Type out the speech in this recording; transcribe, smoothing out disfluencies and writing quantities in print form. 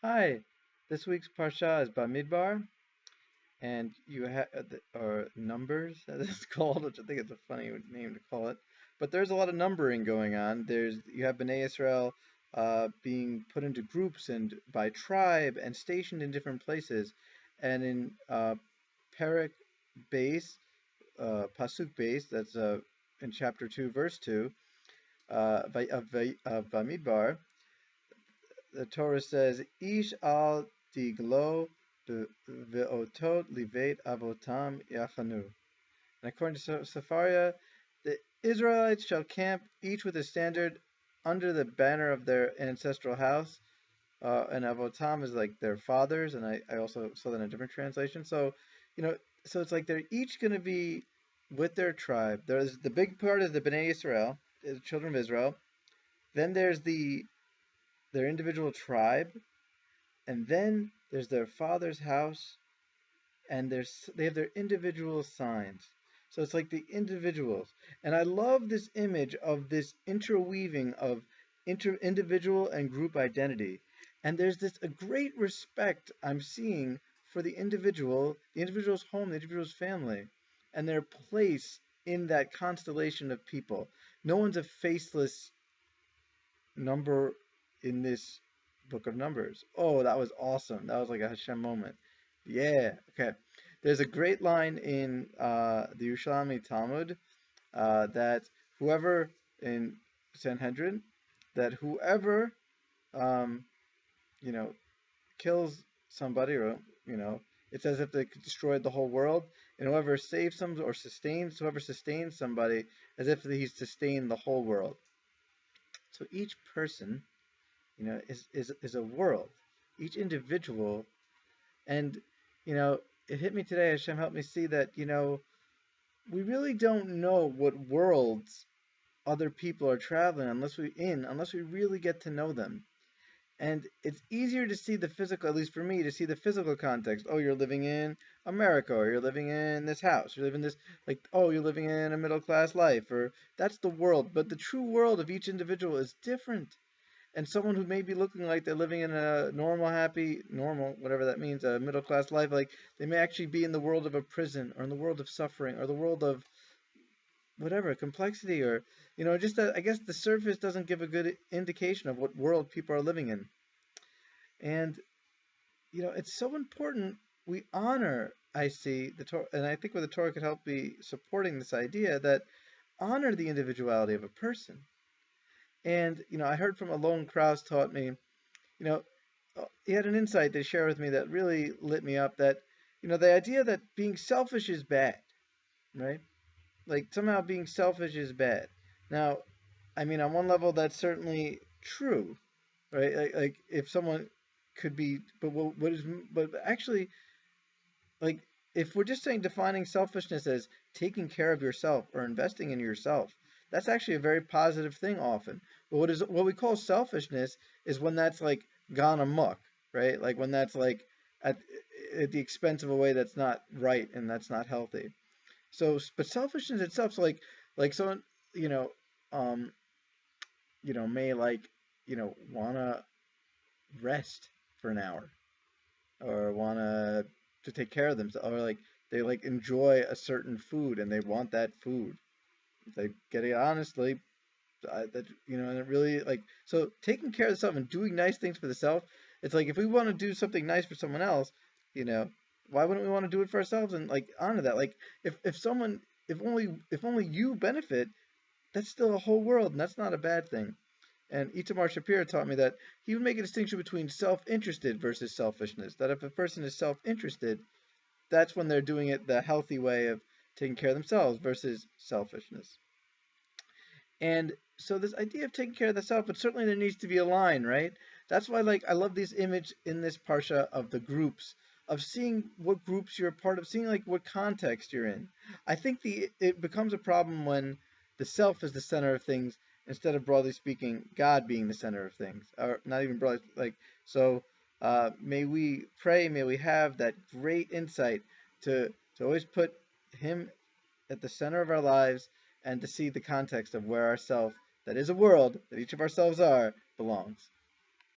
Hi, this week's Parsha is Bamidbar, and you have or numbers as it's called, which I think is a funny name to call it. But there's a lot of numbering going on. You have Bnei Israel being put into groups and by tribe and stationed in different places, and in Perek base, pasuk base, that's in chapter 2, verse 2 of Bamidbar. The Torah says, "Ish al diglo ve'otot livet avotam yachanu." And according to Sepharia, the Israelites shall camp each with a standard under the banner of their ancestral house. And avotam is like their fathers, and I also saw that in a different translation. So, you know, so it's like they're each going to be with their tribe. There's the big part is the Bnei Israel, the children of Israel. Then there's their individual tribe, and then there's their father's house, and they have their individual signs. So it's like the individuals. And I love this image of this interweaving of individual and group identity. And there's this a great respect I'm seeing for the individual's home, the individual's family, and their place in that constellation of people. No one's a faceless number in this book of Numbers. Oh, that was awesome. That was like a Hashem moment. Yeah. Okay. There's a great line in the Yesrushalmi Talmud that whoever in Sanhendrin, that whoever um, you know kills somebody, or it's as if they destroyed the whole world, and whoever saves them or whoever sustains somebody, as if he's sustained the whole world. So each person is a world, each individual. And, it hit me today, Hashem helped me see that, we really don't know what worlds other people are traveling unless we really get to know them. And it's easier to see the physical, at least for me, to see the physical context. Oh, you're living in America, or you're living in this house, you're living this, like, oh, you're living in a middle class life, or that's the world. But the true world of each individual is different. And someone who may be looking like they're living in a normal, whatever that means, a middle class life, like they may actually be in the world of a prison, or in the world of suffering, or the world of whatever complexity, or just that I guess the surface doesn't give a good indication of what world people are living in. And it's so important we honor. I see the Torah, and I think where the Torah could help be supporting this idea that honor the individuality of a person. And I heard from Alon Krausz taught me, know, he had an insight to share with me that really lit me up. That the idea that being selfish is bad, right? Like somehow being selfish is bad. Now, I mean, on one level, that's certainly true, right? Like if someone could be, but but actually, like if we're just saying defining selfishness as taking care of yourself or investing in yourself, that's actually a very positive thing often. But what we call selfishness is when that's like gone amok, right? Like when that's like at, at the expense of a way that's not right and that's not healthy. So, but selfishness itself, so like someone, you know, um, may like, wanna rest for an hour, or wanna to take care of themselves, or like they like enjoy a certain food and they want that food. If they get it honestly, that and it really like so taking care of the self and doing nice things for the self. It's like if we want to do something nice for someone else, you know, why wouldn't we want to do it for ourselves and like honor that? Like if someone if only you benefit, that's still a whole world, and that's not a bad thing. And Itamar Shapira taught me that he would make a distinction between self-interested versus selfishness. That if a person is self-interested, that's when they're doing it the healthy way of taking care of themselves versus selfishness. And so this idea of taking care of the self, but certainly there needs to be a line, right? That's why like I love this image in this parsha of the groups, of seeing what groups you're a part of, seeing like what context you're in. I think it becomes a problem when the self is the center of things instead of, broadly speaking, God being the center of things, or not even broadly like so. May we pray, may we have that great insight to always put Him at the center of our lives, and to see the context of where ourself, that is a world that each of ourselves are, belongs.